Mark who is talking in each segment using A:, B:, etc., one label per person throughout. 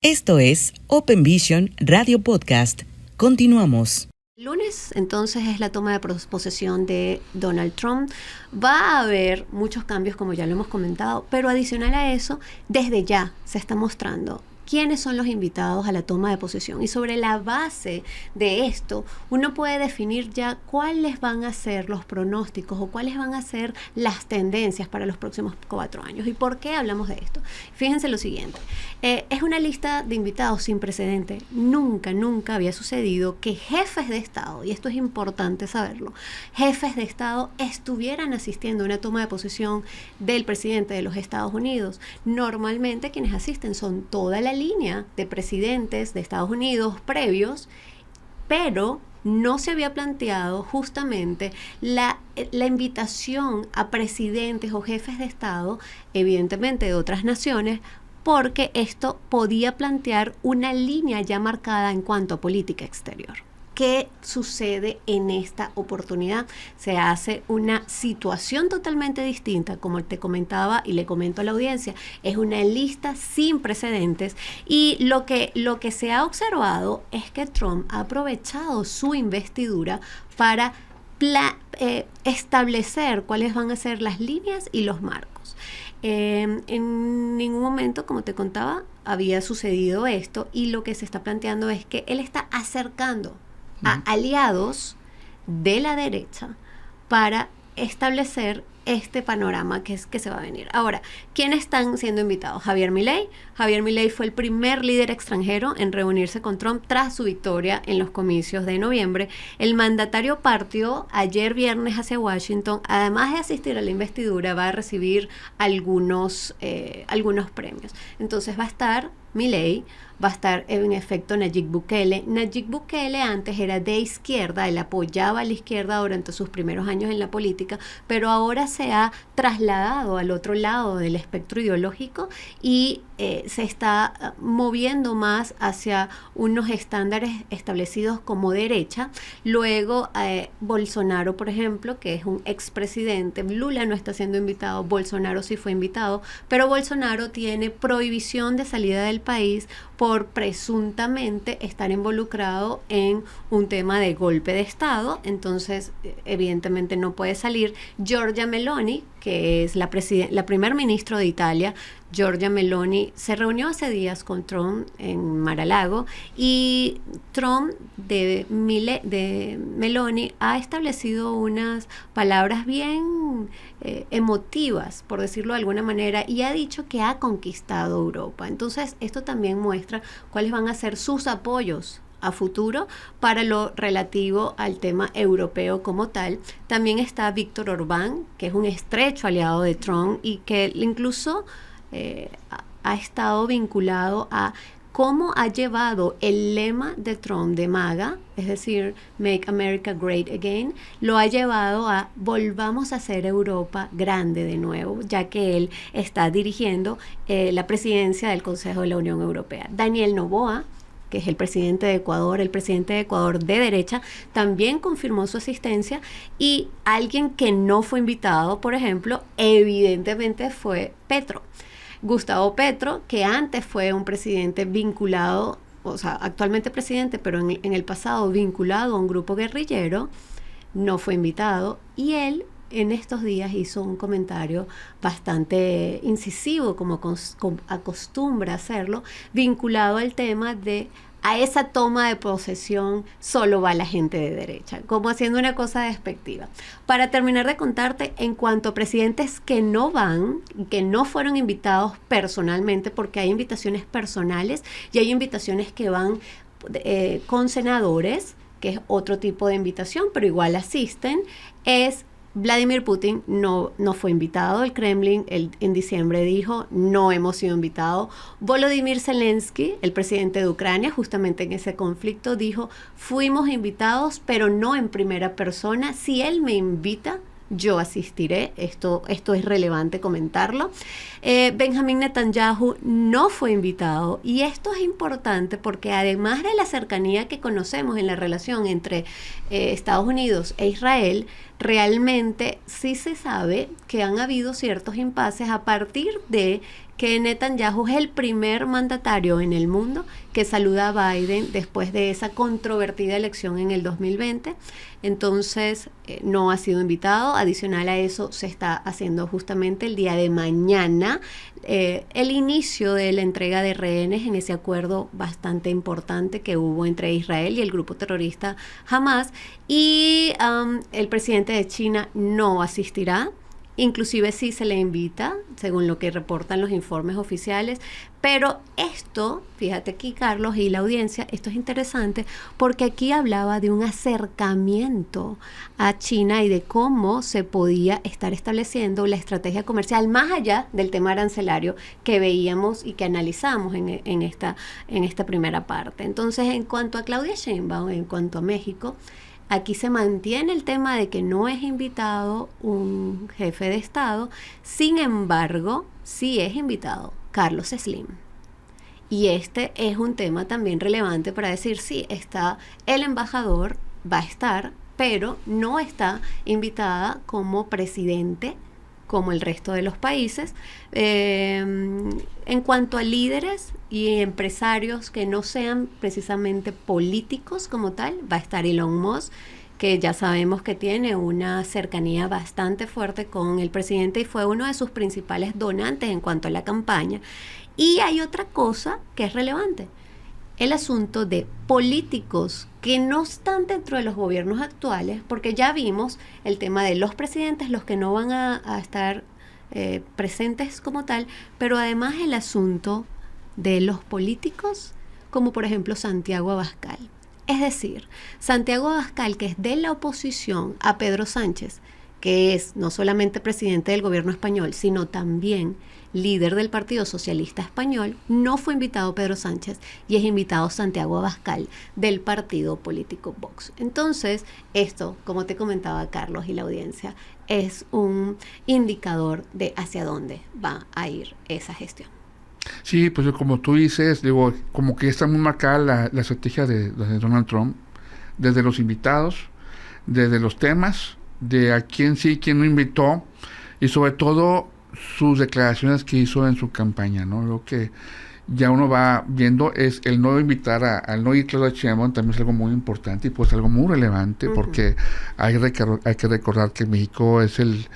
A: Esto es Open Vision Radio Podcast. Continuamos.
B: Lunes, entonces, es la toma de posesión de Donald Trump. Va a haber muchos cambios, como ya lo hemos comentado, pero adicional a eso, desde ya se está mostrando quiénes son los invitados a la toma de posesión. Y sobre la base de esto, uno puede definir ya cuáles van a ser los pronósticos o cuáles van a ser las tendencias para los próximos 4 años. ¿Y por qué hablamos de esto? Fíjense lo siguiente. Es una lista de invitados sin precedente. Nunca había sucedido que jefes de Estado, y esto es importante saberlo, jefes de Estado estuvieran asistiendo a una toma de posesión del presidente de los Estados Unidos. Normalmente quienes asisten son toda la línea de presidentes de Estados Unidos previos, pero no se había planteado justamente la invitación a presidentes o jefes de Estado, evidentemente de otras naciones, porque esto podía plantear una línea ya marcada en cuanto a política exterior. ¿Qué sucede en esta oportunidad? Se hace una situación totalmente distinta, como te comentaba y le comento a la audiencia, es una lista sin precedentes, y lo que se ha observado es que Trump ha aprovechado su investidura para establecer cuáles van a ser las líneas y los marcos. En ningún momento, como te contaba, había sucedido esto, y lo que se está planteando es que él está acercando a aliados de la derecha para establecer este panorama que se va a venir. Ahora, ¿quiénes están siendo invitados? Javier Milei. Javier Milei fue el primer líder extranjero en reunirse con Trump tras su victoria en los comicios de noviembre. El mandatario partió ayer viernes hacia Washington. Además de asistir a la investidura, va a recibir algunos premios. Entonces va a estar Milei, va a estar en efecto Nayib Bukele. Nayib Bukele antes era de izquierda, él apoyaba a la izquierda durante sus primeros años en la política, pero ahora se ha trasladado al otro lado del espectro ideológico y se está moviendo más hacia unos estándares establecidos como derecha. Luego Bolsonaro, por ejemplo, que es un expresidente, Lula no está siendo invitado, Bolsonaro sí fue invitado, pero Bolsonaro tiene prohibición de salida del país por presuntamente estar involucrado en un tema de golpe de Estado. Entonces evidentemente no puede salir. Giorgia Meloni, que es la primer ministro de Italia, Giorgia Meloni se reunió hace días con Trump en Mar-a-Lago, y Trump de Meloni ha establecido unas palabras bien emotivas, por decirlo de alguna manera, y ha dicho que ha conquistado Europa. Entonces esto también muestra cuáles van a ser sus apoyos a futuro para lo relativo al tema europeo como tal. También está Víctor Orbán, que es un estrecho aliado de Trump y que incluso ha estado vinculado a cómo ha llevado el lema de Trump de MAGA, es decir, Make America Great Again, lo ha llevado a volvamos a hacer Europa grande de nuevo, ya que él está dirigiendo la presidencia del Consejo de la Unión Europea. Daniel Noboa, que es el presidente de Ecuador de derecha, también confirmó su asistencia, y alguien que no fue invitado, por ejemplo, evidentemente fue Petro. Gustavo Petro, que antes fue un presidente vinculado, o sea, actualmente presidente, pero en el pasado vinculado a un grupo guerrillero, no fue invitado, y él en estos días hizo un comentario bastante incisivo, como acostumbra hacerlo, vinculado al tema de a esa toma de posesión solo va la gente de derecha, como haciendo una cosa despectiva. Para terminar de contarte, en cuanto a presidentes que no van, que no fueron invitados personalmente, porque hay invitaciones personales y hay invitaciones que van con senadores, que es otro tipo de invitación, pero igual asisten, es Vladimir Putin no fue invitado. El Kremlin en diciembre dijo, no hemos sido invitados. Volodymyr Zelensky, el presidente de Ucrania, justamente en ese conflicto, dijo, fuimos invitados, pero no en primera persona. Si él me invita, yo asistiré. Esto es relevante comentarlo. Benjamin Netanyahu no fue invitado, y esto es importante porque además de la cercanía que conocemos en la relación entre Estados Unidos e Israel, realmente sí se sabe que han habido ciertos impases a partir de que Netanyahu es el primer mandatario en el mundo que saluda a Biden después de esa controvertida elección en el 2020. Entonces, no ha sido invitado. Adicional a eso, se está haciendo justamente el día de mañana el inicio de la entrega de rehenes en ese acuerdo bastante importante que hubo entre Israel y el grupo terrorista Hamas. Y el presidente de China no asistirá. Inclusive sí se le invita, según lo que reportan los informes oficiales. Pero esto, fíjate aquí, Carlos, y la audiencia, esto es interesante porque aquí hablaba de un acercamiento a China y de cómo se podía estar estableciendo la estrategia comercial más allá del tema arancelario que veíamos y que analizamos en esta primera parte. Entonces, en cuanto a Claudia Sheinbaum, en cuanto a México, aquí se mantiene el tema de que no es invitado un jefe de Estado. Sin embargo, sí es invitado Carlos Slim. Y este es un tema también relevante para decir, sí, está el embajador, va a estar, pero no está invitada como presidente como el resto de los países. En cuanto a líderes y empresarios que no sean precisamente políticos como tal, va a estar Elon Musk, que ya sabemos que tiene una cercanía bastante fuerte con el presidente y fue uno de sus principales donantes en cuanto a la campaña. Y hay otra cosa que es relevante, el asunto de políticos que no están dentro de los gobiernos actuales, porque ya vimos el tema de los presidentes, los que no van a estar presentes como tal, pero además el asunto de los políticos, como por ejemplo Santiago Abascal. Es decir, Santiago Abascal, que es de la oposición a Pedro Sánchez, que es no solamente presidente del gobierno español, sino también líder del Partido Socialista Español, no fue invitado Pedro Sánchez y es invitado Santiago Abascal del partido político Vox. Entonces, esto, como te comentaba Carlos y la audiencia, es un indicador de hacia dónde va a ir esa gestión.
C: Sí, pues como tú dices, digo, como que está muy marcada la estrategia de Donald Trump, desde los invitados, desde los temas, de a quién sí, quién no invitó, y sobre todo sus declaraciones que hizo en su campaña, ¿no? Lo que ya uno va viendo es el no invitar al no ir Claudia Sheinbaum también es algo muy importante y pues algo muy relevante, porque hay que recordar que México es el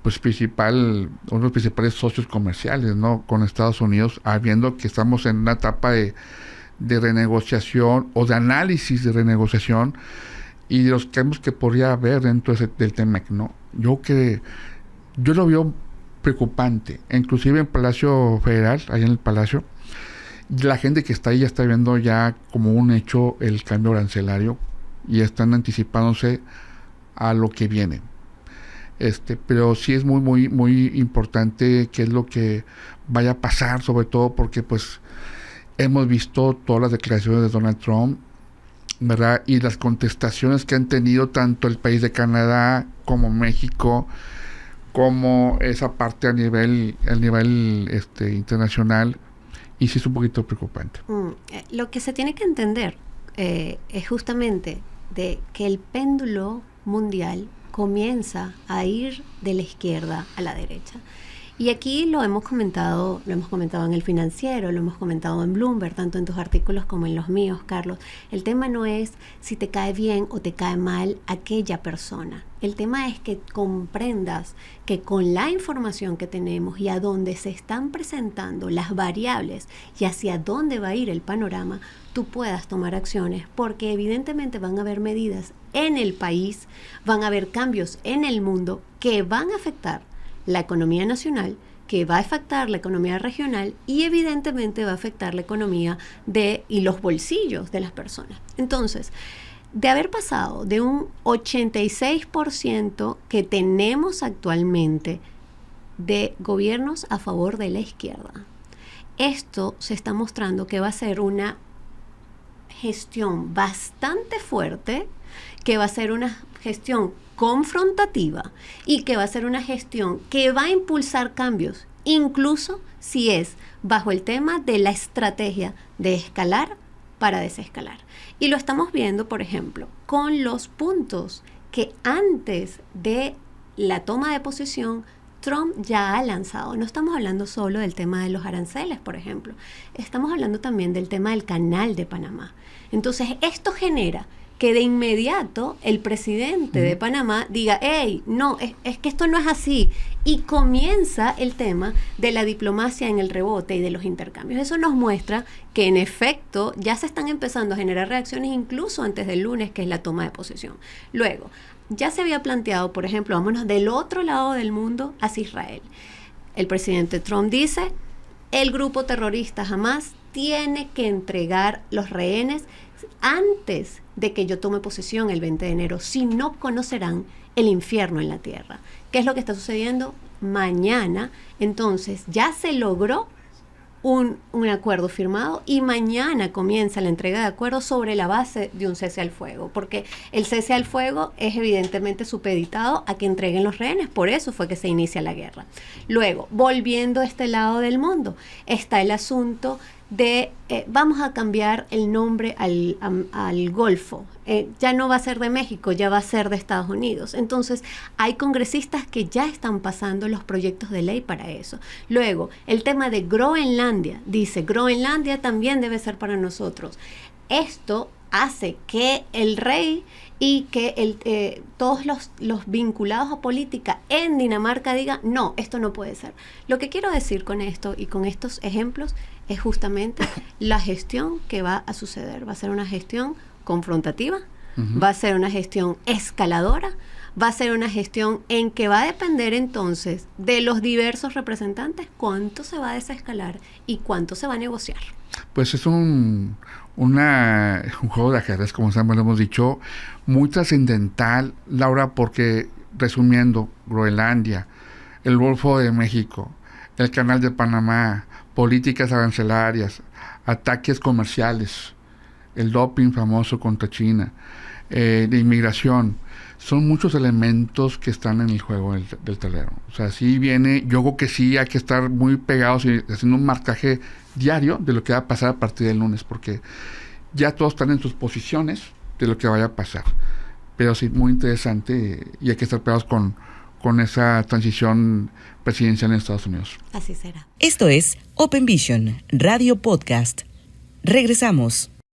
C: uno de los principales socios comerciales, ¿no? Con Estados Unidos, viendo que estamos en una etapa de renegociación o de análisis de renegociación y de los cambios que podría haber dentro del TEMEC, ¿no? Yo lo veo preocupante, inclusive en Palacio Federal, allá en el Palacio, la gente que está ahí ya está viendo ya como un hecho el cambio arancelario y están anticipándose a lo que viene. Pero sí es muy, muy, muy importante qué es lo que vaya a pasar, sobre todo porque pues hemos visto todas las declaraciones de Donald Trump, ¿verdad? Y las contestaciones que han tenido tanto el país de Canadá como México, como esa parte a nivel internacional, y sí es un poquito preocupante.
B: Lo que se tiene que entender es justamente de que el péndulo mundial comienza a ir de la izquierda a la derecha. Y aquí lo hemos comentado en El Financiero, lo hemos comentado en Bloomberg, tanto en tus artículos como en los míos, Carlos. El tema no es si te cae bien o te cae mal aquella persona. El tema es que comprendas que con la información que tenemos y a dónde se están presentando las variables y hacia dónde va a ir el panorama, tú puedas tomar acciones, porque evidentemente van a haber medidas en el país, van a haber cambios en el mundo que van a afectar la economía nacional, que va a afectar la economía regional y evidentemente va a afectar la economía y los bolsillos de las personas. Entonces, de haber pasado de un 86% que tenemos actualmente de gobiernos a favor de la izquierda, esto se está mostrando que va a ser una gestión bastante fuerte, que va a ser una gestión confrontativa y que va a ser una gestión que va a impulsar cambios, incluso si es bajo el tema de la estrategia de escalar para desescalar. Y lo estamos viendo, por ejemplo, con los puntos que antes de la toma de posición Trump ya ha lanzado. No estamos hablando solo del tema de los aranceles, por ejemplo. Estamos hablando también del tema del Canal de Panamá. Entonces, esto genera que de inmediato el presidente de Panamá diga, hey, no, es que esto no es así. Y comienza el tema de la diplomacia en el rebote y de los intercambios. Eso nos muestra que en efecto ya se están empezando a generar reacciones incluso antes del lunes, que es la toma de posesión. Luego, ya se había planteado, por ejemplo, vámonos del otro lado del mundo hacia Israel. El presidente Trump dice, el grupo terrorista Hamas tiene que entregar los rehenes antes de que yo tome posesión el 20 de enero, si no conocerán el infierno en la tierra. ¿Qué es lo que está sucediendo? Mañana, entonces, ya se logró un acuerdo firmado y mañana comienza la entrega de acuerdos sobre la base de un cese al fuego, porque el cese al fuego es evidentemente supeditado a que entreguen los rehenes, por eso fue que se inicia la guerra. Luego, volviendo a este lado del mundo, está el asunto de vamos a cambiar el nombre al Golfo. Ya no va a ser de México, ya va a ser de Estados Unidos. Entonces, hay congresistas que ya están pasando los proyectos de ley para eso. Luego, el tema de Groenlandia. Dice, Groenlandia también debe ser para nosotros. Esto hace que el rey y que todos los vinculados a política en Dinamarca digan, no, esto no puede ser. Lo que quiero decir con esto y con estos ejemplos es justamente la gestión que va a suceder. Va a ser una gestión confrontativa, va a ser una gestión escaladora, va a ser una gestión en que va a depender entonces de los diversos representantes cuánto se va a desescalar y cuánto se va a negociar.
C: Pues es un juego de ajedrez, como siempre lo hemos dicho, muy trascendental, Laura, porque resumiendo, Groenlandia, el Golfo de México, el Canal de Panamá, políticas arancelarias, ataques comerciales, el doping famoso contra China, de inmigración, son muchos elementos que están en el juego del tablero. O sea, sí viene, yo creo que sí hay que estar muy pegados y haciendo un marcaje diario de lo que va a pasar a partir del lunes, porque ya todos están en sus posiciones de lo que vaya a pasar. Pero sí, muy interesante y hay que estar pegados con esa transición presidencial en Estados Unidos.
B: Así será.
A: Esto es Open Vision, Radio Podcast. Regresamos.